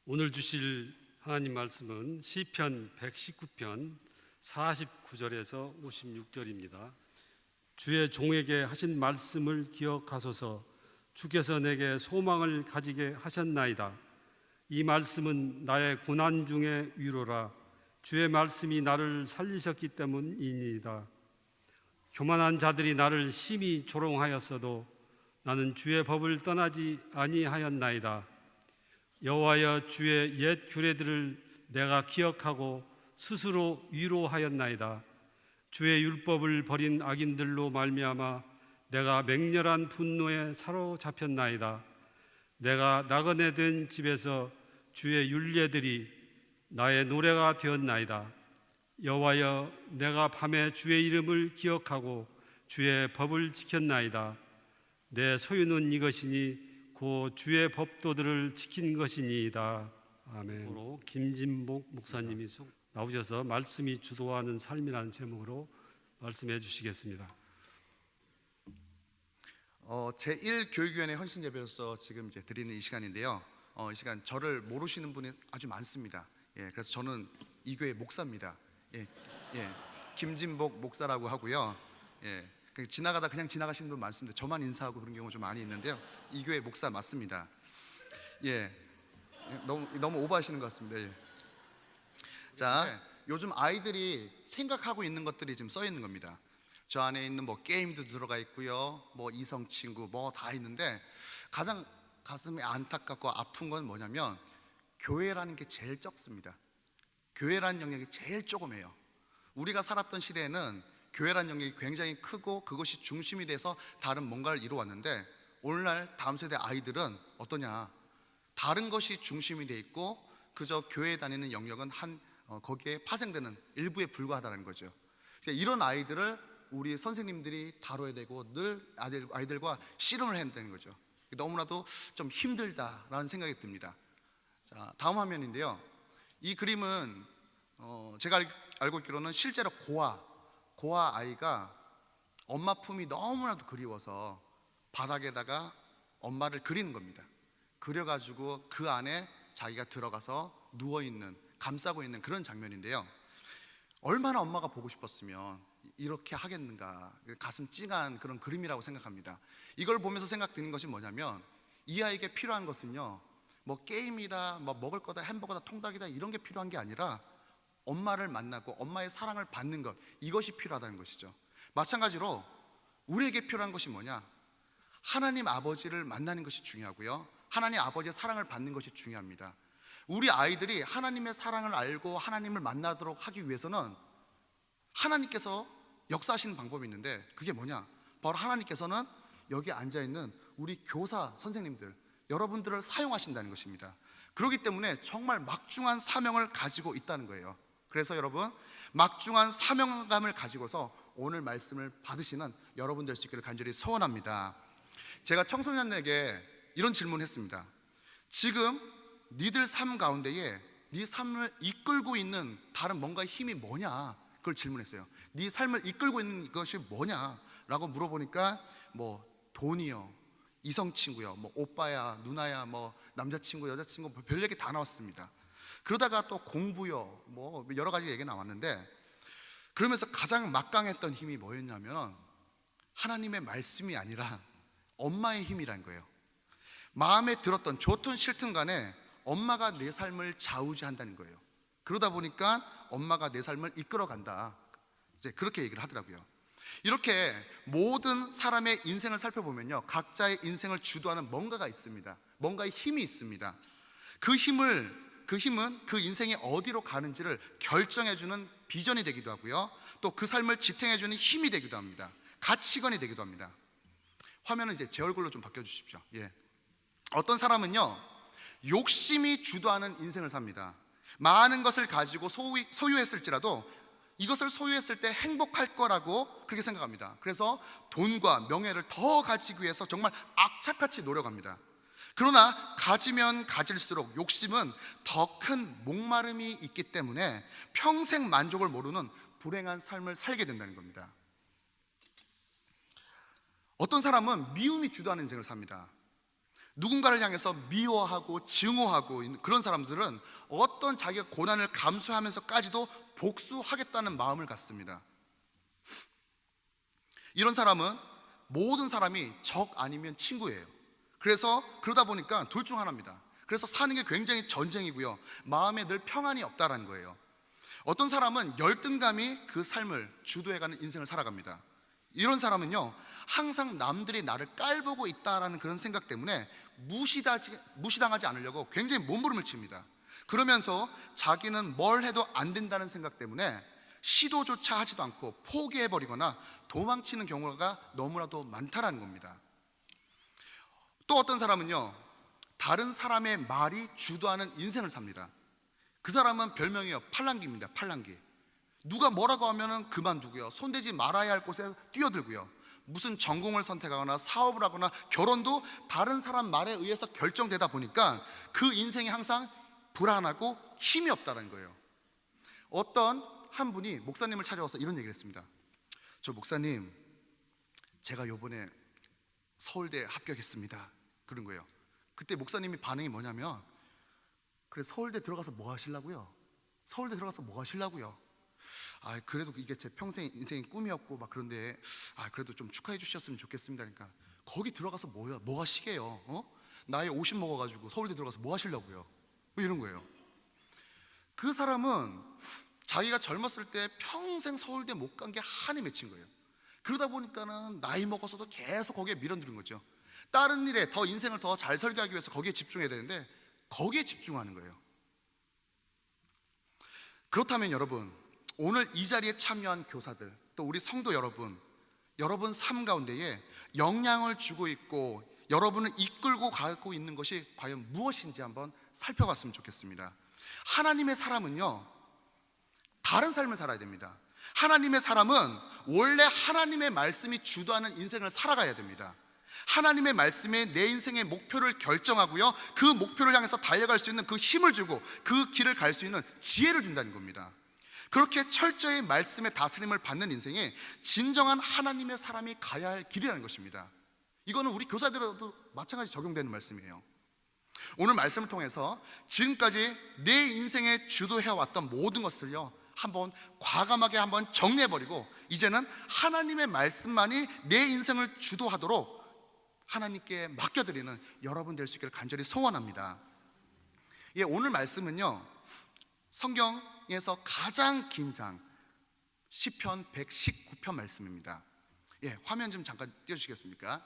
오늘 주실 하나님 말씀은 시편 119편 49절에서 56절입니다. 주의 종에게 하신 말씀을 기억하소서. 주께서 내게 소망을 가지게 하셨나이다. 이 말씀은 나의 고난 중의 위로라. 주의 말씀이 나를 살리셨기 때문이니이다. 교만한 자들이 나를 심히 조롱하였어도 나는 주의 법을 떠나지 아니하였나이다. 여호와여, 주의 옛 규례들을 내가 기억하고 스스로 위로하였나이다. 주의 율법을 버린 악인들로 말미암아 내가 맹렬한 분노에 사로잡혔나이다. 내가 나그네 된 집에서 주의 율례들이 나의 노래가 되었나이다. 여호와여, 내가 밤에 주의 이름을 기억하고 주의 법을 지켰나이다. 내 소유는 이것이니 고 주의 법도들을 지킨 것이니이다. 아멘. 김진복 목사님이 나오셔서 말씀이 주도하는 삶이라는 제목으로 말씀해 주시겠습니다. 제1교육위원회 헌신예배로서 지금 이제 드리는 이 시간인데요. 이 시간 저를 모르시는 분이 아주 많습니다. 그래서 저는 이 교회 목사입니다. 김진복 목사라고 하고요. 지나가다 그냥 지나가시는 분 많습니다. 저만 인사하고 그런 경우 좀 많이 있는데요. 이 교회 목사 맞습니다. 너무 오버하시는 것 같습니다. 자, 요즘 아이들이 생각하고 있는 것들이 지금 써 있는 겁니다. 저 안에 있는 뭐 게임도 들어가 있고요, 뭐 이성 친구 뭐 다 있는데 가장 가슴이 안타깝고 아픈 건 뭐냐면 교회라는 게 제일 적습니다. 교회라는 영역이 제일 조금해요. 우리가 살았던 시대에는 교회라는 영역이 굉장히 크고 그것이 중심이 돼서 다른 뭔가를 이루어왔는데 오늘날 다음 세대 아이들은 어떠냐? 다른 것이 중심이 돼 있고 그저 교회에 다니는 영역은 거기에 파생되는 일부에 불과하다는 거죠. 이런 아이들을 우리 선생님들이 다뤄야 되고 늘 아이들과 씨름을 해야 되는 거죠. 너무나도 좀 힘들다라는 생각이 듭니다. 자, 다음 화면인데요. 이 그림은 제가 알고 있기로는 실제로 고아 아이가 엄마 품이 너무나도 그리워서 바닥에다가 엄마를 그리는 겁니다. 그려가지고 그 안에 자기가 들어가서 누워있는, 감싸고 있는 그런 장면인데요. 얼마나 엄마가 보고 싶었으면 이렇게 하겠는가, 가슴 찡한 그런 그림이라고 생각합니다. 이걸 보면서 생각드는 것이 뭐냐면 이 아이에게 필요한 것은요, 뭐 게임이다, 뭐 먹을 거다, 햄버거다, 통닭이다 이런 게 필요한 게 아니라 엄마를 만나고 엄마의 사랑을 받는 것, 이것이 필요하다는 것이죠. 마찬가지로 우리에게 필요한 것이 뭐냐? 하나님 아버지를 만나는 것이 중요하고요, 하나님 아버지의 사랑을 받는 것이 중요합니다. 우리 아이들이 하나님의 사랑을 알고 하나님을 만나도록 하기 위해서는 하나님께서 역사하시는 방법이 있는데 그게 뭐냐? 바로 하나님께서는 여기 앉아있는 우리 교사 선생님들, 여러분들을 사용하신다는 것입니다. 그렇기 때문에 정말 막중한 사명을 가지고 있다는 거예요. 그래서 여러분, 막중한 사명감을 가지고서 오늘 말씀을 받으시는 여러분 될 수 있기를 간절히 소원합니다. 제가 청소년에게 이런 질문을 했습니다. 지금 니들 삶 가운데에 네 삶을 이끌고 있는 다른 뭔가의 힘이 뭐냐? 그걸 질문했어요. 네 삶을 이끌고 있는 것이 뭐냐? 라고 물어보니까 뭐 돈이요, 이성 친구요, 뭐 오빠야, 누나야, 뭐 남자친구, 여자친구, 별 얘기 다 나왔습니다. 그러다가 또 공부요, 뭐 여러 가지 얘기 나왔는데 그러면서 가장 막강했던 힘이 뭐였냐면 하나님의 말씀이 아니라 엄마의 힘이란 거예요. 마음에 들었던 좋든 싫든 간에 엄마가 내 삶을 좌우지한다는 거예요. 그러다 보니까 엄마가 내 삶을 이끌어간다, 이제 그렇게 얘기를 하더라고요. 이렇게 모든 사람의 인생을 살펴보면요, 각자의 인생을 주도하는 뭔가가 있습니다. 뭔가의 힘이 있습니다. 그 힘은 그 인생이 어디로 가는지를 결정해주는 비전이 되기도 하고요, 또 그 삶을 지탱해주는 힘이 되기도 합니다. 가치관이 되기도 합니다. 화면은 이제 제 얼굴로 좀 바꿔주십시오. 어떤 사람은요, 욕심이 주도하는 인생을 삽니다. 많은 것을 가지고 소유했을지라도 이것을 소유했을 때 행복할 거라고 그렇게 생각합니다. 그래서 돈과 명예를 더 가지기 위해서 정말 악착같이 노력합니다. 그러나 가지면 가질수록 욕심은 더 큰 목마름이 있기 때문에 평생 만족을 모르는 불행한 삶을 살게 된다는 겁니다. 어떤 사람은 미움이 주도하는 인생을 삽니다. 누군가를 향해서 미워하고 증오하고 있는 그런 사람들은 어떤 자기의 고난을 감수하면서까지도 복수하겠다는 마음을 갖습니다. 이런 사람은 모든 사람이 적 아니면 친구예요. 그래서 그러다 보니까 둘 중 하나입니다. 그래서 사는 게 굉장히 전쟁이고요, 마음에 늘 평안이 없다라는 거예요. 어떤 사람은 열등감이 그 삶을 주도해가는 인생을 살아갑니다. 이런 사람은요, 항상 남들이 나를 깔보고 있다라는 그런 생각 때문에 무시당하지 않으려고 굉장히 몸부림을 칩니다. 그러면서 자기는 뭘 해도 안 된다는 생각 때문에 시도조차 하지도 않고 포기해버리거나 도망치는 경우가 너무나도 많다라는 겁니다. 또 어떤 사람은요, 다른 사람의 말이 주도하는 인생을 삽니다. 그 사람은 별명이요, 팔랑귀입니다. 팔랑귀. 누가 뭐라고 하면은 그만두고요, 손대지 말아야 할 곳에 뛰어들고요, 무슨 전공을 선택하거나 사업을 하거나 결혼도 다른 사람 말에 의해서 결정되다 보니까 그 인생이 항상 불안하고 힘이 없다는 거예요. 어떤 한 분이 목사님을 찾아와서 이런 얘기를 했습니다. 저 목사님, 제가 요번에 서울대 합격했습니다. 그런 거예요. 그때 목사님이 반응이 뭐냐면, 그래 서울대 들어가서 뭐 하시려고요? 서울대 들어가서 뭐 하시려고요? 그래도 이게 제 평생 인생의 꿈이었고 막 그런데 그래도 좀 축하해 주셨으면 좋겠습니다. 그러니까 거기 들어가서 뭐 하시게요? 나이 50 먹어가지고 서울대 들어가서 뭐 하시려고요? 뭐 이런 거예요. 그 사람은 자기가 젊었을 때 평생 서울대 못 간 게 한이 맺힌 거예요. 그러다 보니까는 나이 먹어서도 계속 거기에 밀어넣는 거죠. 다른 일에 더 인생을 더 잘 설계하기 위해서 거기에 집중해야 되는데 거기에 집중하는 거예요. 그렇다면 여러분, 오늘 이 자리에 참여한 교사들, 또 우리 성도 여러분, 여러분 삶 가운데에 영향을 주고 있고 여러분을 이끌고 가고 있는 것이 과연 무엇인지 한번 살펴봤으면 좋겠습니다. 하나님의 사람은요, 다른 삶을 살아야 됩니다. 하나님의 사람은 원래 하나님의 말씀이 주도하는 인생을 살아가야 됩니다. 하나님의 말씀에 내 인생의 목표를 결정하고요, 그 목표를 향해서 달려갈 수 있는 그 힘을 주고 그 길을 갈 수 있는 지혜를 준다는 겁니다. 그렇게 철저히 말씀의 다스림을 받는 인생에 진정한 하나님의 사람이 가야 할 길이라는 것입니다. 이거는 우리 교사들에도 마찬가지 적용되는 말씀이에요. 오늘 말씀을 통해서 지금까지 내 인생에 주도해왔던 모든 것을요, 한번 과감하게 한번 정리해버리고 이제는 하나님의 말씀만이 내 인생을 주도하도록 하나님께 맡겨드리는 여러분 될 수 있기를 간절히 소원합니다. 오늘 말씀은요, 성경에서 가장 긴 장 시편 119편 말씀입니다. 화면 좀 잠깐 띄워주시겠습니까?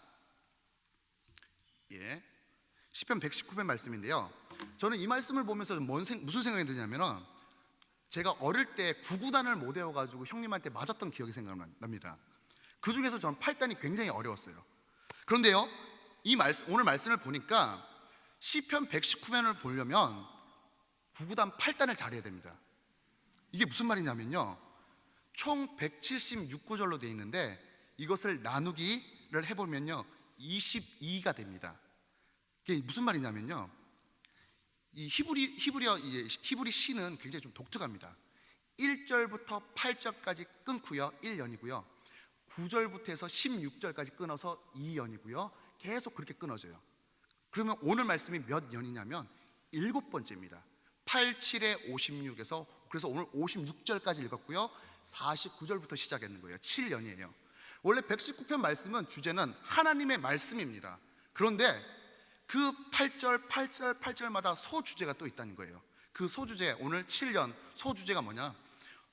시편 119편 말씀인데요, 저는 이 말씀을 보면서 무슨 생각이 드냐면, 제가 어릴 때 구구단을 못 외워가지고 형님한테 맞았던 기억이 생각납니다. 그 중에서 저는 8단이 굉장히 어려웠어요. 그런데요, 오늘 말씀을 보니까 시편 119편을 보려면 구구단 8단을 잘해야 됩니다. 이게 무슨 말이냐면요, 총 176구절로 되어 있는데 이것을 나누기를 해보면요 22가 됩니다. 이게 무슨 말이냐면요, 이 히브리 시는 굉장히 좀 독특합니다. 1절부터 8절까지 끊고요 1연이고요, 9절부터 해서 16절까지 끊어서 2연이고요, 계속 그렇게 끊어져요. 그러면 오늘 말씀이 몇 연이냐면 7번째입니다. 8, 7에 56에서, 그래서 오늘 56절까지 읽었고요, 49절부터 시작했는 거예요. 7연이에요. 원래 119편 말씀은 주제는 하나님의 말씀입니다. 그런데 그 8절마다 소주제가 또 있다는 거예요. 그 소주제, 오늘 7년 소주제가 뭐냐?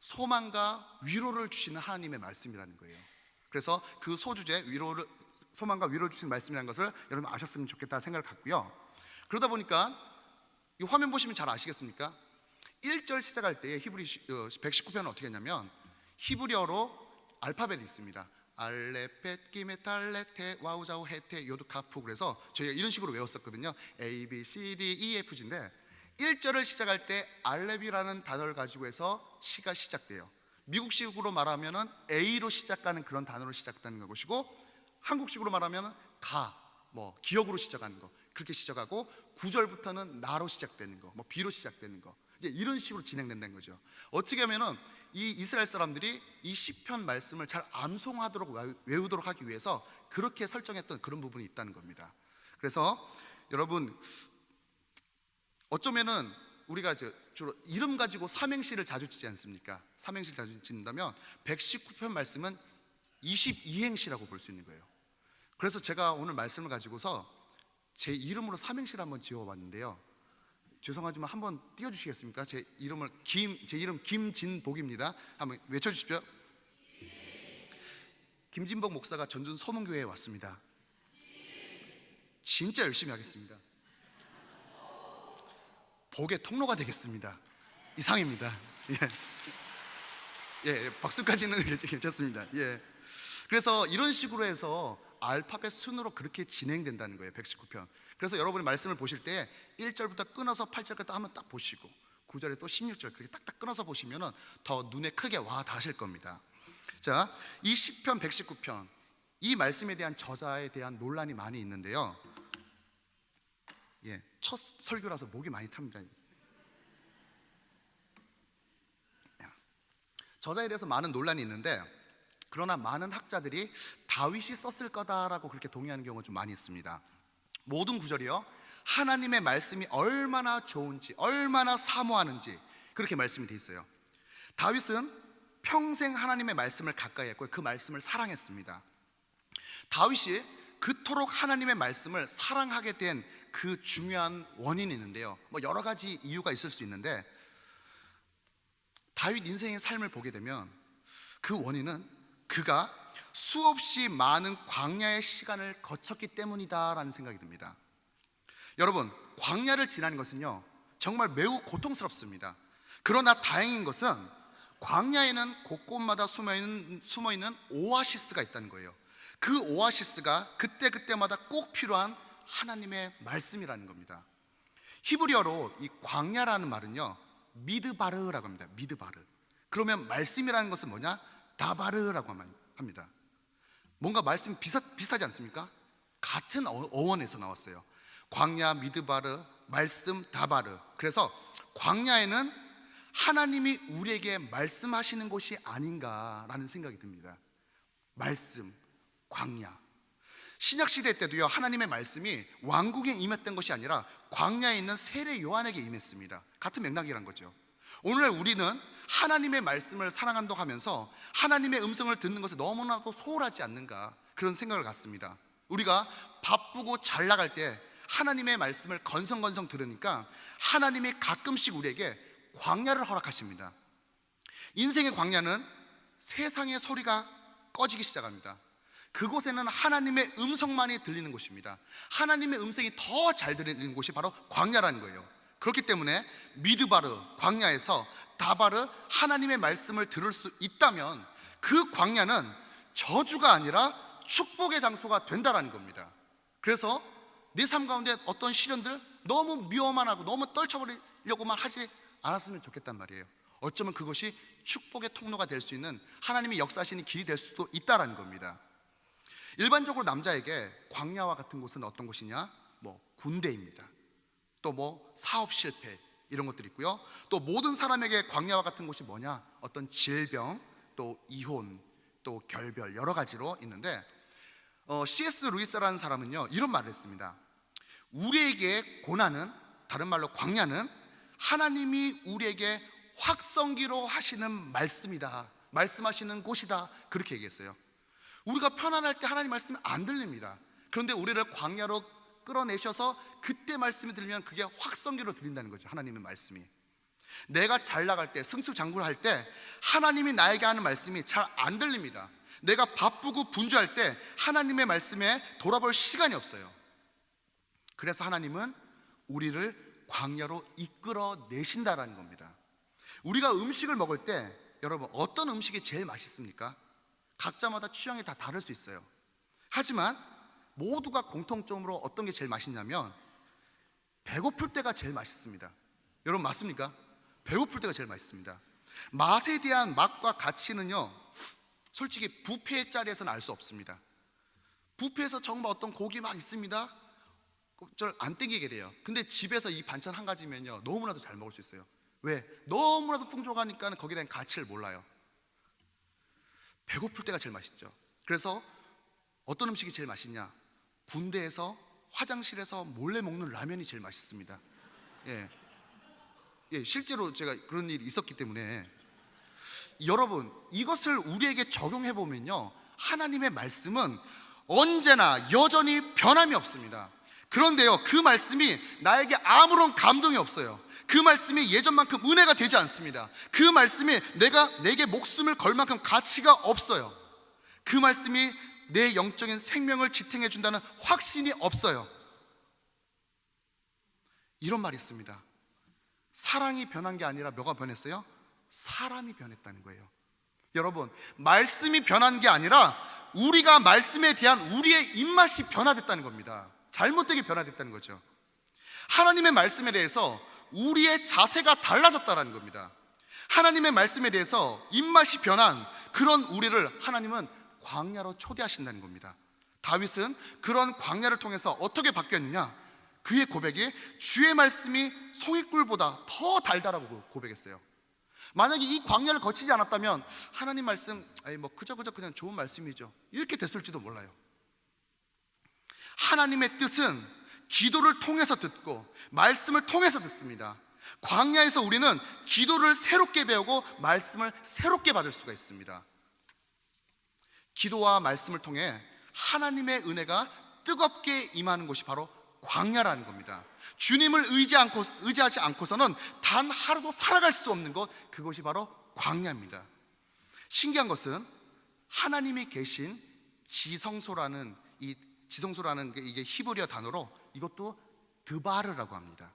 소망과 위로를 주시는 하나님의 말씀이라는 거예요. 그래서 그 소주제, 소망과 위로를 주시는 말씀이라는 것을 여러분 아셨으면 좋겠다 생각을 갖고요. 그러다 보니까 이 화면 보시면 잘 아시겠습니까? 1절 시작할 때 히브리 119편은 어떻게 했냐면 히브리어로 알파벳이 있습니다. 알레펫 기메탈레 테 와우자우 헤테 요드카푸. 그래서 저희가 이런 식으로 외웠었거든요. A, B, C, D, E, F, G인데 1절을 시작할 때 알렙이라는 단어를 가지고 해서 시가 시작돼요. 미국식으로 말하면은 A로 시작하는 그런 단어로 시작되는 것이고, 한국식으로 말하면은 기억으로 시작하는 거, 그렇게 시작하고 9절부터는 나로 시작되는 거, B로 시작되는 거, 이제 이런 식으로 진행된다는 거죠. 어떻게 하면은 이 이스라엘 사람들이 이 시편 말씀을 잘 암송하도록 외우도록 하기 위해서 그렇게 설정했던 그런 부분이 있다는 겁니다. 그래서 여러분 어쩌면은 우리가 주로 이름 가지고 삼행시를 자주 짓지 않습니까? 삼행시를 자주 짓는다면 119편 말씀은 22행시라고 볼 수 있는 거예요. 그래서 제가 오늘 말씀을 가지고서 제 이름으로 삼행시를 한번 지어봤는데요. 죄송하지만 한번 띄워주시겠습니까? 제 이름 김진복입니다. 한번 외쳐주십시오. 김진복 목사가 전준 서문교회에 왔습니다. 진짜 열심히 하겠습니다. 복의 통로가 되겠습니다. 이상입니다. 박수까지는 괜찮습니다. 그래서 이런 식으로 해서 알파벳 순으로 그렇게 진행된다는 거예요. 119편. 그래서 여러분이 말씀을 보실 때 1절부터 끊어서 8절까지 한번 딱 보시고 9절에 또 16절 그렇게 딱딱 끊어서 보시면 더 눈에 크게 와 닿으실 겁니다. 자, 이 시편 119편 이 말씀에 대한 저자에 대한 논란이 많이 있는데요. 첫 설교라서 목이 많이 탑니다. 저자에 대해서 많은 논란이 있는데 그러나 많은 학자들이 다윗이 썼을 거다라고 그렇게 동의하는 경우가 좀 많이 있습니다. 모든 구절이요 하나님의 말씀이 얼마나 좋은지 얼마나 사모하는지 그렇게 말씀이 돼 있어요. 다윗은 평생 하나님의 말씀을 가까이 했고 그 말씀을 사랑했습니다. 다윗이 그토록 하나님의 말씀을 사랑하게 된 그 중요한 원인이 있는데요. 여러 가지 이유가 있을 수 있는데 다윗 인생의 삶을 보게 되면 그 원인은 그가 수없이 많은 광야의 시간을 거쳤기 때문이다라는 생각이 듭니다. 여러분, 광야를 지나는 것은요 정말 매우 고통스럽습니다. 그러나 다행인 것은 광야에는 곳곳마다 숨어있는 오아시스가 있다는 거예요. 그 오아시스가 그때그때마다 꼭 필요한 하나님의 말씀이라는 겁니다. 히브리어로 이 광야라는 말은요 미드바르라고 합니다. 미드바르. 그러면 말씀이라는 것은 뭐냐? 다바르라고 합니다. 뭔가 말씀이 비슷하지 않습니까? 같은 어원에서 나왔어요. 광야, 미드바르, 말씀, 다바르. 그래서 광야에는 하나님이 우리에게 말씀하시는 곳이 아닌가라는 생각이 듭니다. 말씀, 광야. 신약시대 때도요 하나님의 말씀이 왕궁에 임했던 것이 아니라 광야에 있는 세례 요한에게 임했습니다. 같은 맥락이란 거죠. 오늘날 우리는 하나님의 말씀을 사랑한다고 하면서 하나님의 음성을 듣는 것을 너무나도 소홀하지 않는가 그런 생각을 갖습니다. 우리가 바쁘고 잘 나갈 때 하나님의 말씀을 건성건성 들으니까 하나님이 가끔씩 우리에게 광야를 허락하십니다. 인생의 광야는 세상의 소리가 꺼지기 시작합니다. 그곳에는 하나님의 음성만이 들리는 곳입니다. 하나님의 음성이 더 잘 들리는 곳이 바로 광야라는 거예요. 그렇기 때문에 미드바르 광야에서 다바르 하나님의 말씀을 들을 수 있다면 그 광야는 저주가 아니라 축복의 장소가 된다라는 겁니다. 그래서 내 삶 가운데 어떤 시련들 너무 미워만 하고 너무 떨쳐버리려고만 하지 않았으면 좋겠단 말이에요. 어쩌면 그것이 축복의 통로가 될 수 있는 하나님이 역사하시는 길이 될 수도 있다라는 겁니다. 일반적으로 남자에게 광야와 같은 곳은 어떤 곳이냐? 군대입니다. 또 사업 실패 이런 것들이 있고요. 또 모든 사람에게 광야와 같은 곳이 뭐냐? 어떤 질병, 또 이혼, 또 결별 여러 가지로 있는데 C.S. 루이스라는 사람은요 이런 말을 했습니다. 우리에게 고난은, 다른 말로 광야는 하나님이 우리에게 확성기로 하시는 말씀이다, 말씀하시는 곳이다, 그렇게 얘기했어요. 우리가 편안할 때 하나님 말씀이 안 들립니다. 그런데 우리를 광야로 끌어내셔서 그때 말씀이 들리면 그게 확성기로 들린다는 거죠. 하나님의 말씀이. 내가 잘 나갈 때, 승승장구할 때 하나님이 나에게 하는 말씀이 잘 안 들립니다. 내가 바쁘고 분주할 때 하나님의 말씀에 돌아볼 시간이 없어요. 그래서 하나님은 우리를 광야로 이끌어내신다라는 겁니다. 우리가 음식을 먹을 때 여러분 어떤 음식이 제일 맛있습니까? 각자마다 취향이 다 다를 수 있어요. 하지만 모두가 공통점으로 어떤 게 제일 맛있냐면 배고플 때가 제일 맛있습니다. 여러분 맞습니까? 배고플 때가 제일 맛있습니다. 맛에 대한 맛과 가치는요 솔직히 뷔페 자리에서는 알 수 없습니다. 뷔페에서 정말 어떤 고기 막 있습니다. 절 안 땡기게 돼요. 근데 집에서 이 반찬 한 가지면요 너무나도 잘 먹을 수 있어요. 왜? 너무나도 풍족하니까 거기에 대한 가치를 몰라요. 배고플 때가 제일 맛있죠. 그래서 어떤 음식이 제일 맛있냐? 군대에서 화장실에서 몰래 먹는 라면이 제일 맛있습니다. 예, 실제로 제가 그런 일이 있었기 때문에 여러분, 이것을 우리에게 적용해 보면요, 하나님의 말씀은 언제나 여전히 변함이 없습니다. 그런데요, 그 말씀이 나에게 아무런 감동이 없어요. 그 말씀이 예전만큼 은혜가 되지 않습니다. 그 말씀이 내게 목숨을 걸 만큼 가치가 없어요. 그 말씀이 내 영적인 생명을 지탱해 준다는 확신이 없어요. 이런 말이 있습니다. 사랑이 변한 게 아니라 뭐가 변했어요? 사람이 변했다는 거예요. 여러분, 말씀이 변한 게 아니라 우리가 말씀에 대한 우리의 입맛이 변화됐다는 겁니다. 잘못되게 변화됐다는 거죠. 하나님의 말씀에 대해서 우리의 자세가 달라졌다는 겁니다. 하나님의 말씀에 대해서 입맛이 변한 그런 우리를 하나님은 광야로 초대하신다는 겁니다. 다윗은 그런 광야를 통해서 어떻게 바뀌었느냐? 그의 고백이 주의 말씀이 송이꿀보다 더 달다라고 고백했어요. 만약에 이 광야를 거치지 않았다면 하나님 말씀 그저 그냥 좋은 말씀이죠, 이렇게 됐을지도 몰라요. 하나님의 뜻은 기도를 통해서 듣고 말씀을 통해서 듣습니다. 광야에서 우리는 기도를 새롭게 배우고 말씀을 새롭게 받을 수가 있습니다. 기도와 말씀을 통해 하나님의 은혜가 뜨겁게 임하는 곳이 바로 광야라는 겁니다. 주님을 의지하지 않고서는 단 하루도 살아갈 수 없는 곳, 그것이 바로 광야입니다. 신기한 것은 하나님이 계신 지성소라는 이게 히브리어 단어로 이것도 드바르라고 합니다.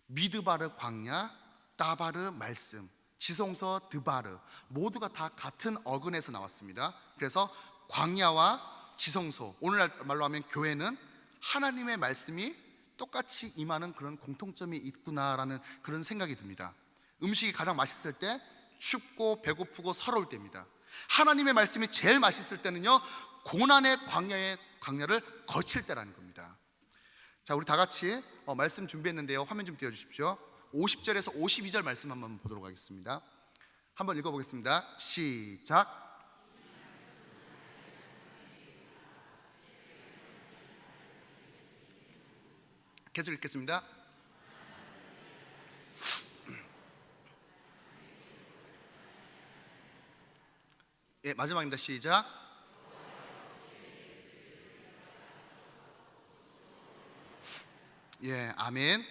미드바르 광야, 따바르 말씀, 지성소 드바르 모두가 다 같은 어근에서 나왔습니다. 그래서 광야와 지성소, 오늘날 말로 하면 교회는 하나님의 말씀이 똑같이 임하는 그런 공통점이 있구나라는 그런 생각이 듭니다. 음식이 가장 맛있을 때 춥고 배고프고 서러울 때입니다. 하나님의 말씀이 제일 맛있을 때는요, 고난의 광야를 거칠 때라는 겁니다. 자, 우리 다 같이 말씀 준비했는데요, 화면 좀 띄워주십시오. 50절에서 52절 말씀 한번 보도록 하겠습니다. 한번 읽어보겠습니다. 시작. 계속 읽겠습니다. 예, 마지막입니다. 시작. 예, 아멘.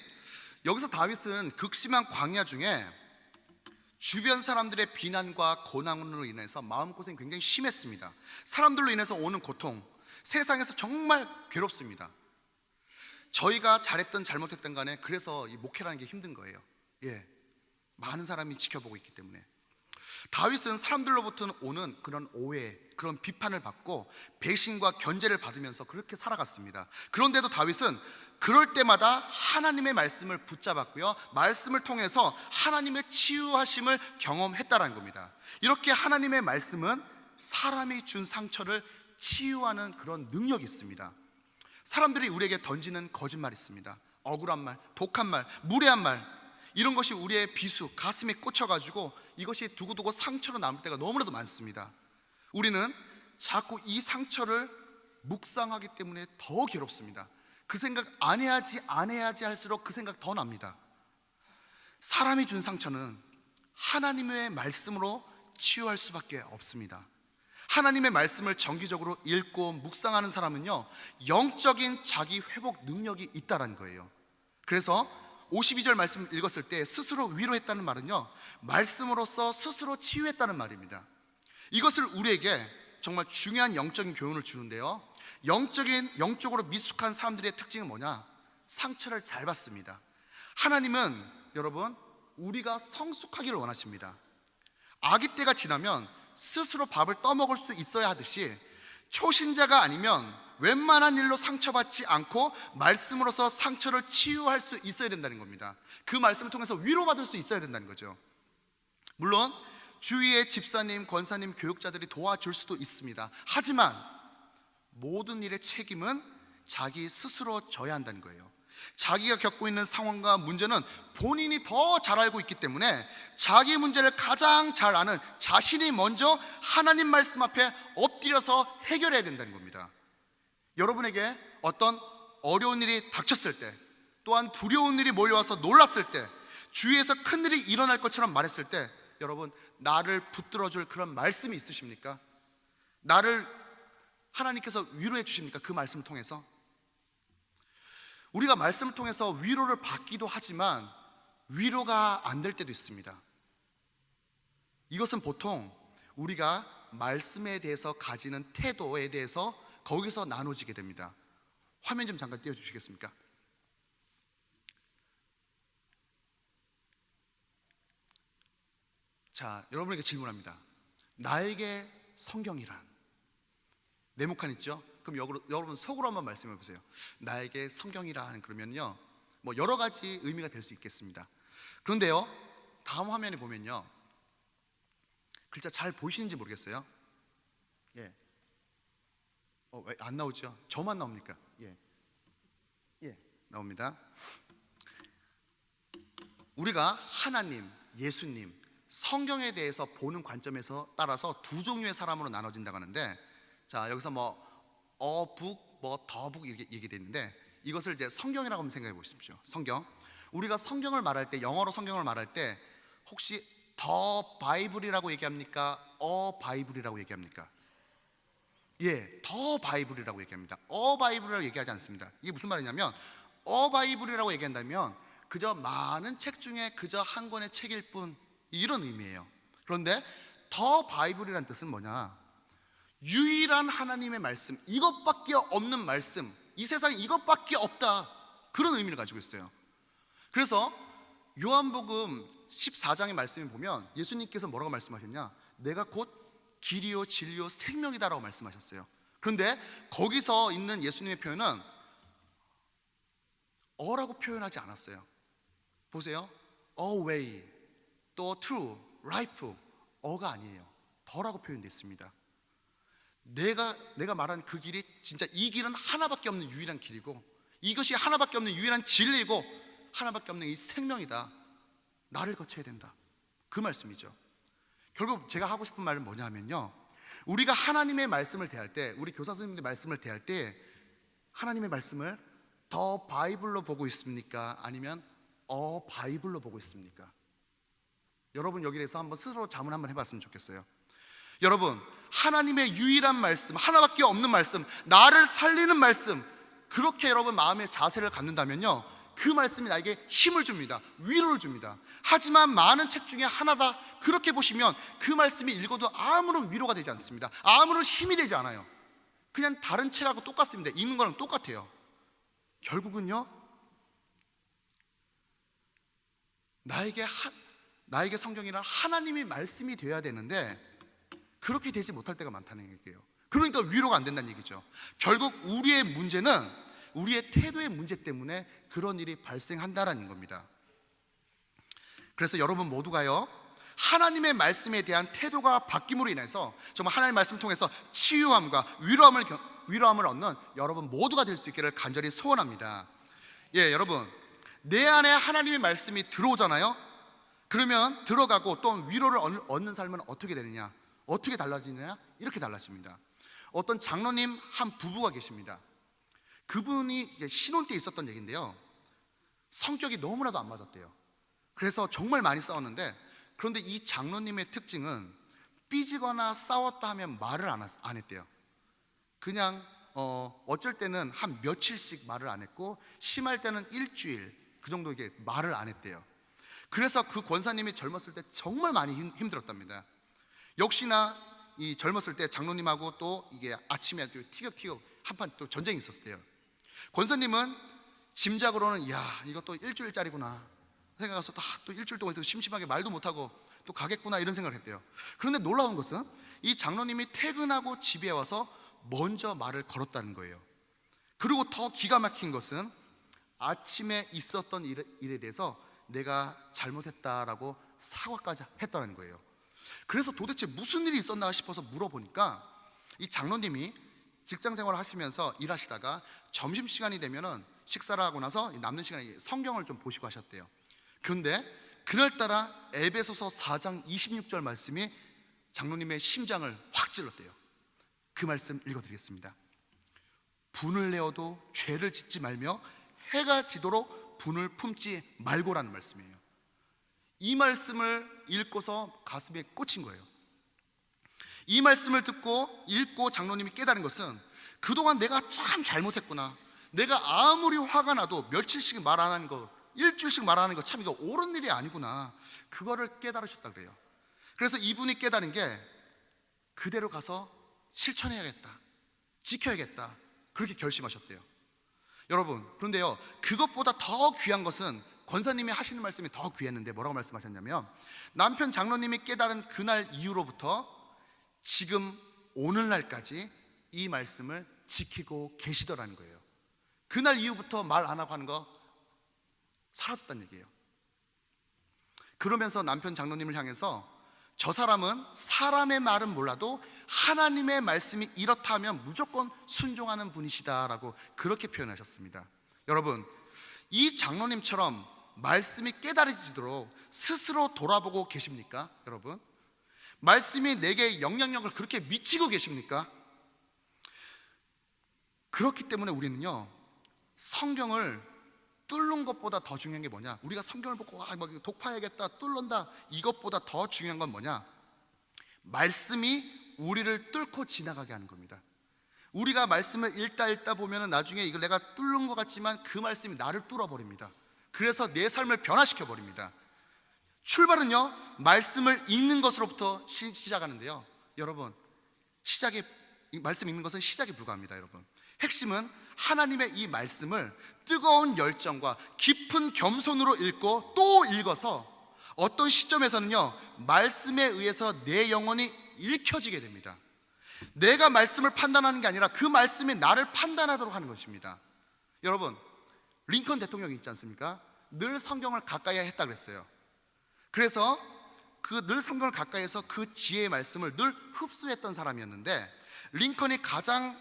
여기서 다윗은 극심한 광야 중에 주변 사람들의 비난과 고난으로 인해서 마음고생이 굉장히 심했습니다. 사람들로 인해서 오는 고통, 세상에서 정말 괴롭습니다. 저희가 잘했든 잘못했든 간에 그래서 이 목회라는 게 힘든 거예요. 예, 많은 사람이 지켜보고 있기 때문에. 다윗은 사람들로부터 오는 그런 오해, 그런 비판을 받고 배신과 견제를 받으면서 그렇게 살아갔습니다. 그런데도 다윗은 그럴 때마다 하나님의 말씀을 붙잡았고요, 말씀을 통해서 하나님의 치유하심을 경험했다는 겁니다. 이렇게 하나님의 말씀은 사람이 준 상처를 치유하는 그런 능력이 있습니다. 사람들이 우리에게 던지는 거짓말 있습니다. 억울한 말, 독한 말, 무례한 말, 이런 것이 우리의 비수, 가슴에 꽂혀가지고 이것이 두고두고 상처로 남을 때가 너무나도 많습니다. 우리는 자꾸 이 상처를 묵상하기 때문에 더 괴롭습니다. 그 생각 안 해야지 할수록 그 생각 더 납니다. 사람이 준 상처는 하나님의 말씀으로 치유할 수밖에 없습니다. 하나님의 말씀을 정기적으로 읽고 묵상하는 사람은요, 영적인 자기 회복 능력이 있다는 거예요. 그래서 52절 말씀 읽었을 때 스스로 위로했다는 말은요, 말씀으로써 스스로 치유했다는 말입니다. 이것을 우리에게 정말 중요한 영적인 교훈을 주는데요, 영적으로 미숙한 사람들의 특징은 뭐냐? 상처를 잘 받습니다. 하나님은 여러분, 우리가 성숙하기를 원하십니다. 아기 때가 지나면 스스로 밥을 떠먹을 수 있어야 하듯이 초신자가 아니면 웬만한 일로 상처받지 않고 말씀으로서 상처를 치유할 수 있어야 된다는 겁니다. 그 말씀을 통해서 위로받을 수 있어야 된다는 거죠. 물론 주위의 집사님, 권사님, 교육자들이 도와줄 수도 있습니다. 하지만 모든 일의 책임은 자기 스스로 져야 한다는 거예요. 자기가 겪고 있는 상황과 문제는 본인이 더 잘 알고 있기 때문에 자기 문제를 가장 잘 아는 자신이 먼저 하나님 말씀 앞에 엎드려서 해결해야 된다는 겁니다. 여러분에게 어떤 어려운 일이 닥쳤을 때, 또한 두려운 일이 몰려와서 놀랐을 때, 주위에서 큰 일이 일어날 것처럼 말했을 때, 여러분, 나를 붙들어줄 그런 말씀이 있으십니까? 나를 하나님께서 위로해 주십니까? 그 말씀을 통해서. 우리가 말씀을 통해서 위로를 받기도 하지만 위로가 안 될 때도 있습니다. 이것은 보통 우리가 말씀에 대해서 가지는 태도에 대해서 거기서 나눠지게 됩니다. 화면 좀 잠깐 띄워주시겠습니까? 자, 여러분에게 질문합니다. 나에게 성경이란? 네모칸 있죠? 그럼 여러분 속으로 한번 말씀해 보세요. 나에게 성경이란 그러면요, 뭐 여러 가지 의미가 될 수 있겠습니다. 그런데요, 다음 화면에 보면요, 글자 잘 보이시는지 모르겠어요. 예. 왜 안 나오죠? 저만 나옵니까? 예. 예, 나옵니다. 우리가 하나님, 예수님, 성경에 대해서 보는 관점에서 따라서 두 종류의 사람으로 나눠진다고 하는데, 자, 여기서 뭐 어북, 뭐 더북 이렇게 얘기되어 있는데, 이것을 이제 성경이라고 한번 생각해 보십시오. 성경. 우리가 성경을 말할 때, 영어로 성경을 말할 때 혹시 더 바이블이라고 얘기합니까? 어 바이블이라고 얘기합니까? 예, 더 바이블이라고 얘기합니다. 어 바이블이라고 얘기하지 않습니다. 이게 무슨 말이냐면, 어 바이블이라고 얘기한다면 그저 많은 책 중에 그저 한 권의 책일 뿐, 이런 의미예요. 그런데 더 바이블이란 뜻은 뭐냐? 유일한 하나님의 말씀, 이것밖에 없는 말씀, 이 세상에 이것밖에 없다, 그런 의미를 가지고 있어요. 그래서 요한복음 14장의 말씀을 보면 예수님께서 뭐라고 말씀하셨냐? 내가 곧 길이요 진리요 생명이다라고 말씀하셨어요. 그런데 거기서 있는 예수님의 표현은 어라고 표현하지 않았어요. 보세요. A way, 또 true, life, 어가 아니에요. 더라고 표현됐습니다. 내가 말한 그 길이 진짜 이 길은 하나밖에 없는 유일한 길이고, 이것이 하나밖에 없는 유일한 진리고, 하나밖에 없는 이 생명이다. 나를 거쳐야 된다, 그 말씀이죠. 결국 제가 하고 싶은 말은 뭐냐 하면요, 우리가 하나님의 말씀을 대할 때, 우리 교사 선생님들 말씀을 대할 때 하나님의 말씀을 더 바이블로 보고 있습니까? 아니면 어 바이블로 보고 있습니까? 여러분 여기 대해서 한번 스스로 자문 한번 해봤으면 좋겠어요. 여러분, 하나님의 유일한 말씀, 하나밖에 없는 말씀, 나를 살리는 말씀, 그렇게 여러분 마음의 자세를 갖는다면요, 그 말씀이 나에게 힘을 줍니다. 위로를 줍니다. 하지만 많은 책 중에 하나다, 그렇게 보시면 그 말씀이 읽어도 아무런 위로가 되지 않습니다. 아무런 힘이 되지 않아요. 그냥 다른 책하고 똑같습니다. 읽는 거랑 똑같아요. 결국은요, 나에게 성경이란 하나님의 말씀이 되어야 되는데 그렇게 되지 못할 때가 많다는 얘기예요. 그러니까 위로가 안 된다는 얘기죠. 결국 우리의 문제는 우리의 태도의 문제 때문에 그런 일이 발생한다라는 겁니다. 그래서 여러분 모두가요, 하나님의 말씀에 대한 태도가 바뀜으로 인해서 정말 하나님의 말씀 통해서 치유함과 위로함을 얻는 여러분 모두가 될 수 있기를 간절히 소원합니다. 예, 여러분, 내 안에 하나님의 말씀이 들어오잖아요. 그러면 들어가고 또 위로를 얻는 삶은 어떻게 되느냐? 어떻게 달라지느냐? 이렇게 달라집니다. 어떤 장로님 한 부부가 계십니다. 그분이 신혼 때 있었던 얘기인데요, 성격이 너무나도 안 맞았대요. 그래서 정말 많이 싸웠는데, 그런데 이 장로님의 특징은 삐지거나 싸웠다 하면 말을 안 했대요. 그냥 어쩔 때는 한 며칠씩 말을 안 했고, 심할 때는 일주일 그 정도 이게 말을 안 했대요. 그래서 그 권사님이 젊었을 때 정말 많이 힘들었답니다. 역시나 이 젊었을 때 장로님하고 또 이게 아침에 또 티격태격 한판 또 전쟁이 있었대요. 권사님은 짐작으로는 이것도 일주일짜리구나 생각해서 또 일주일 동안 또 심심하게 말도 못하고 또 가겠구나 이런 생각을 했대요. 그런데 놀라운 것은 이 장로님이 퇴근하고 집에 와서 먼저 말을 걸었다는 거예요. 그리고 더 기가 막힌 것은 아침에 있었던 일에 대해서 내가 잘못했다라고 사과까지 했다는 거예요. 그래서 도대체 무슨 일이 있었나 싶어서 물어보니까 이 장로님이 직장 생활을 하시면서 일하시다가 점심시간이 되면은 식사를 하고 나서 남는 시간에 성경을 좀 보시고 하셨대요. 그런데 그날따라 에베소서 4장 26절 말씀이 장로님의 심장을 확 찔렀대요. 그 말씀 읽어드리겠습니다. 분을 내어도 죄를 짓지 말며 해가 지도록 분을 품지 말고라는 말씀이에요. 이 말씀을 읽고서 가슴에 꽂힌 거예요. 이 말씀을 듣고 읽고 장로님이 깨달은 것은 그동안 내가 참 잘못했구나, 내가 아무리 화가 나도 며칠씩 말 안 하는 거, 일주일씩 말 안 하는 거 참 이거 옳은 일이 아니구나, 그거를 깨달으셨다 그래요. 그래서 이분이 깨달은 게 그대로 가서 실천해야겠다, 지켜야겠다, 그렇게 결심하셨대요. 여러분, 그런데요, 그것보다 더 귀한 것은 권사님이 하시는 말씀이 더 귀했는데 뭐라고 말씀하셨냐면, 남편 장로님이 깨달은 그날 이후로부터 지금 오늘날까지 이 말씀을 지키고 계시더라는 거예요. 그날 이후부터 말 안 하고 하는 거 사라졌다는 얘기예요. 그러면서 남편 장로님을 향해서 저 사람은 사람의 말은 몰라도 하나님의 말씀이 이렇다 하면 무조건 순종하는 분이시다라고 그렇게 표현하셨습니다. 여러분, 이 장로님처럼 말씀이 깨달아지도록 스스로 돌아보고 계십니까? 여러분, 말씀이 내게 영향력을 그렇게 미치고 계십니까? 그렇기 때문에 우리는요, 성경을 뚫는 것보다 더 중요한 게 뭐냐, 우리가 성경을 보고 막 독파해야겠다, 뚫는다, 이것보다 더 중요한 건 뭐냐, 말씀이 우리를 뚫고 지나가게 하는 겁니다. 우리가 말씀을 읽다 보면은 나중에 이걸 내가 뚫는 것 같지만 그 말씀이 나를 뚫어버립니다. 그래서 내 삶을 변화시켜 버립니다. 출발은요, 말씀을 읽는 것으로부터 시작하는데요, 여러분, 말씀 읽는 것은 시작에 불과합니다. 여러분, 핵심은 하나님의 이 말씀을 뜨거운 열정과 깊은 겸손으로 읽고 또 읽어서 어떤 시점에서는요, 말씀에 의해서 내 영혼이 읽혀지게 됩니다. 내가 말씀을 판단하는 게 아니라 그 말씀이 나를 판단하도록 하는 것입니다. 여러분, 링컨 대통령이 있지 않습니까? 늘 성경을 가까이 했다 그랬어요. 그래서 그 늘 성경을 가까이해서 그 지혜의 말씀을 늘 흡수했던 사람이었는데, 링컨이 가장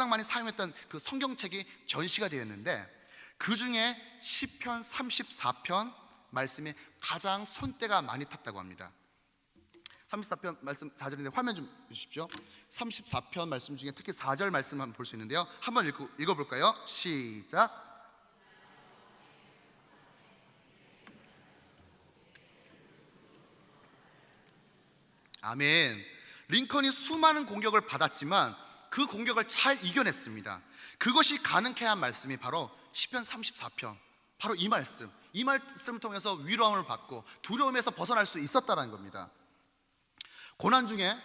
많이 사용했던 그 성경책이 전시가 되었는데, 그 중에 시편 34편 말씀이 가장 손때가 많이 탔다고 합니다. 34편 말씀 4절인데 화면 좀 주십시오. 34편 말씀 중에 특히 4절 말씀 한번 볼 수 있는데요, 한번 읽어볼까요? 시작. 아멘. 링컨이 수많은 공격을 받았지만 그 공격을 잘 이겨냈습니다. 그것이 가능케 한 말씀이 바로 시편 34편, 바로 이 말씀을 통해서 위로함을 받고 두려움에서 벗어날 수 있었다는 겁니다. 고난 중에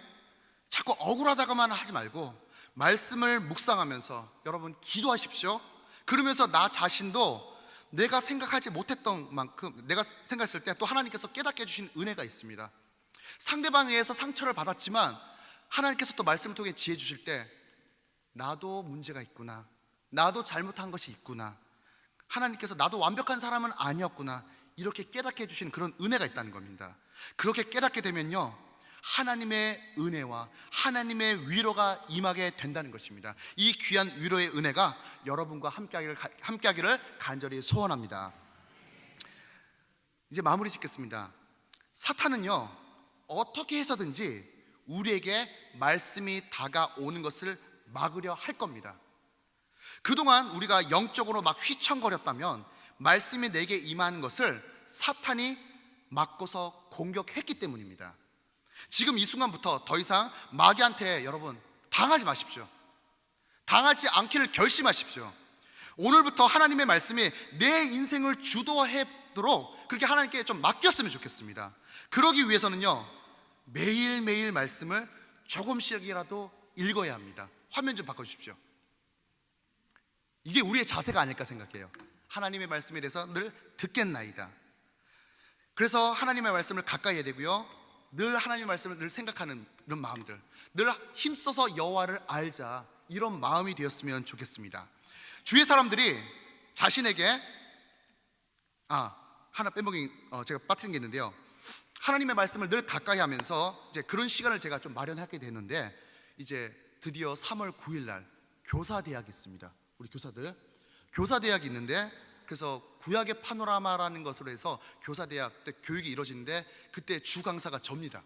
자꾸 억울하다고만 하지 말고 말씀을 묵상하면서 여러분 기도하십시오. 그러면서 나 자신도 내가 생각하지 못했던 만큼, 내가 생각했을 때 또 하나님께서 깨닫게 해주신 은혜가 있습니다. 상대방에 의해서 상처를 받았지만 하나님께서 또 말씀을 통해 지혜 주실 때 나도 문제가 있구나, 나도 잘못한 것이 있구나, 하나님께서 나도 완벽한 사람은 아니었구나, 이렇게 깨닫게 해주신 그런 은혜가 있다는 겁니다. 그렇게 깨닫게 되면요, 하나님의 은혜와 하나님의 위로가 임하게 된다는 것입니다. 이 귀한 위로의 은혜가 여러분과 함께하기를 간절히 소원합니다. 이제 마무리 짓겠습니다. 사탄은요, 어떻게 해서든지 우리에게 말씀이 다가오는 것을 막으려 할 겁니다. 그동안 우리가 영적으로 막 휘청거렸다면 말씀이 내게 임하는 것을 사탄이 막고서 공격했기 때문입니다. 지금 이 순간부터 더 이상 마귀한테 여러분 당하지 마십시오. 당하지 않기를 결심하십시오. 오늘부터 하나님의 말씀이 내 인생을 주도하도록 그렇게 하나님께 좀 맡겼으면 좋겠습니다. 그러기 위해서는요, 매일매일 말씀을 조금씩이라도 읽어야 합니다. 화면 좀 바꿔주십시오. 이게 우리의 자세가 아닐까 생각해요. 하나님의 말씀에 대해서 늘 듣겠나이다. 그래서 하나님의 말씀을 가까이 해야 되고요, 늘 하나님의 말씀을 늘 생각하는 이런 마음들, 늘 힘써서 여호와를 알자, 이런 마음이 되었으면 좋겠습니다. 주위의 사람들이 자신에게 하나 빼먹이 제가 빠뜨린 게 있는데요, 하나님의 말씀을 늘 가까이 하면서 이제 그런 시간을 제가 좀 마련하게 됐는데, 이제 드디어 3월 9일 날 교사대학이 있습니다. 우리 교사들 교사대학이 있는데, 그래서 구약의 파노라마라는 것으로 해서 교사대학 때 교육이 이루어지는데, 그때 주 강사가 접니다.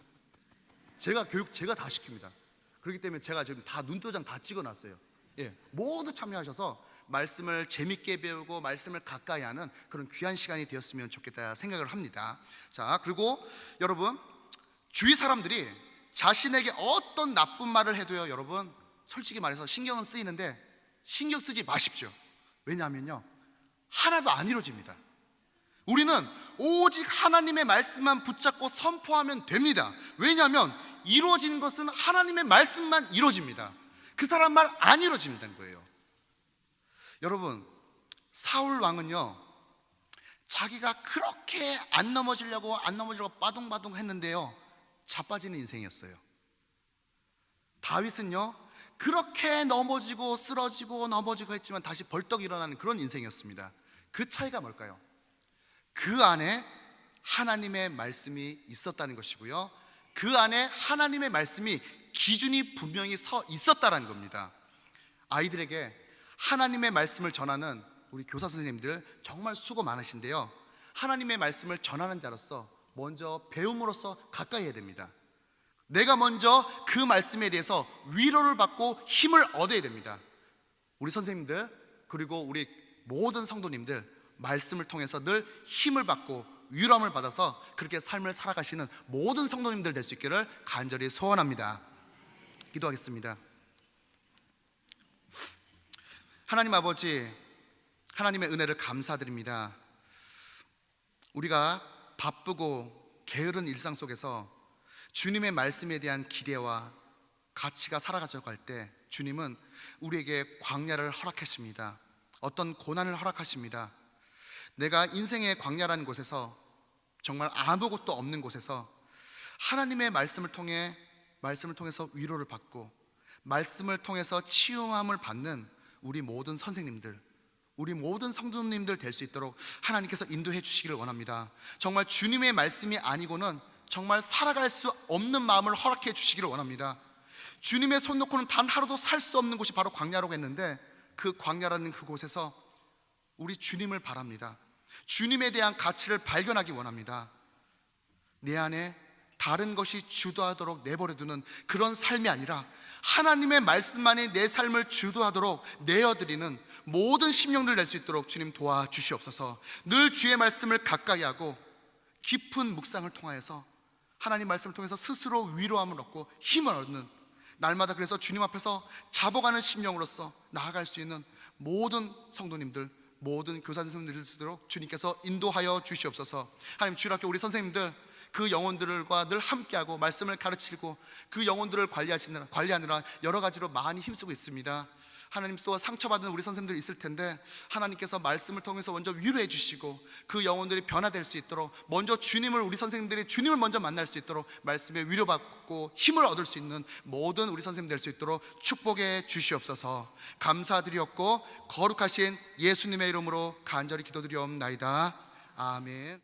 제가 다 시킵니다. 그렇기 때문에 제가 지금 다 눈도장 다 찍어놨어요. 모두 참여하셔서 말씀을 재밌게 배우고 말씀을 가까이 하는 그런 귀한 시간이 되었으면 좋겠다 생각을 합니다. 자, 그리고 여러분, 주위 사람들이 자신에게 어떤 나쁜 말을 해도요, 여러분 솔직히 말해서 신경은 쓰이는데 신경 쓰지 마십시오. 왜냐하면요, 하나도 안 이루어집니다. 우리는 오직 하나님의 말씀만 붙잡고 선포하면 됩니다. 왜냐하면 이루어지는 것은 하나님의 말씀만 이루어집니다. 그 사람 말 안 이루어진다는 거예요. 여러분, 사울 왕은요, 자기가 그렇게 안 넘어지려고 빠둥빠둥 했는데요, 자빠지는 인생이었어요. 다윗은요, 그렇게 넘어지고 쓰러지고 넘어지고 했지만 다시 벌떡 일어나는 그런 인생이었습니다. 그 차이가 뭘까요? 그 안에 하나님의 말씀이 있었다는 것이고요, 그 안에 하나님의 말씀이 기준이 분명히 서 있었다는 겁니다. 아이들에게 하나님의 말씀을 전하는 우리 교사 선생님들 정말 수고 많으신데요, 하나님의 말씀을 전하는 자로서 먼저 배움으로써 가까이 해야 됩니다. 내가 먼저 그 말씀에 대해서 위로를 받고 힘을 얻어야 됩니다. 우리 선생님들 그리고 우리 모든 성도님들 말씀을 통해서 늘 힘을 받고 위로함을 받아서 그렇게 삶을 살아가시는 모든 성도님들 될 수 있기를 간절히 소원합니다. 기도하겠습니다. 하나님 아버지, 하나님의 은혜를 감사드립니다. 우리가 바쁘고 게으른 일상 속에서 주님의 말씀에 대한 기대와 가치가 사라져갈 때 주님은 우리에게 광야를 허락하십니다. 어떤 고난을 허락하십니다. 내가 인생의 광야라는 곳에서, 정말 아무것도 없는 곳에서 하나님의 말씀을 통해서 위로를 받고 말씀을 통해서 치유함을 받는 우리 모든 선생님들, 우리 모든 성도님들 될 수 있도록 하나님께서 인도해 주시기를 원합니다. 정말 주님의 말씀이 아니고는 정말 살아갈 수 없는 마음을 허락해 주시기를 원합니다. 주님의 손 놓고는 단 하루도 살 수 없는 곳이 바로 광야라고 했는데, 그 광야라는 그곳에서 우리 주님을 바랍니다. 주님에 대한 가치를 발견하기 원합니다. 내 안에 다른 것이 주도하도록 내버려두는 그런 삶이 아니라 하나님의 말씀만이 내 삶을 주도하도록 내어드리는 모든 심령들 낼 수 있도록 주님 도와주시옵소서. 늘 주의 말씀을 가까이 하고 깊은 묵상을 통하여서 하나님 말씀을 통해서 스스로 위로함을 얻고 힘을 얻는, 날마다 그래서 주님 앞에서 잡아가는 심령으로서 나아갈 수 있는 모든 성도님들, 모든 교사 선생님들 될 수 있도록 주님께서 인도하여 주시옵소서. 하나님, 주일학교 우리 선생님들 그 영혼들과 늘 함께하고 말씀을 가르치고 그 영혼들을 관리하느라 여러 가지로 많이 힘쓰고 있습니다. 하나님, 또 상처받은 우리 선생님들 있을 텐데 하나님께서 말씀을 통해서 먼저 위로해 주시고 그 영혼들이 변화될 수 있도록 먼저 우리 선생님들이 주님을 먼저 만날 수 있도록 말씀에 위로받고 힘을 얻을 수 있는 모든 우리 선생님 될 수 있도록 축복해 주시옵소서. 감사드리옵고 거룩하신 예수님의 이름으로 간절히 기도드리옵나이다. 아멘.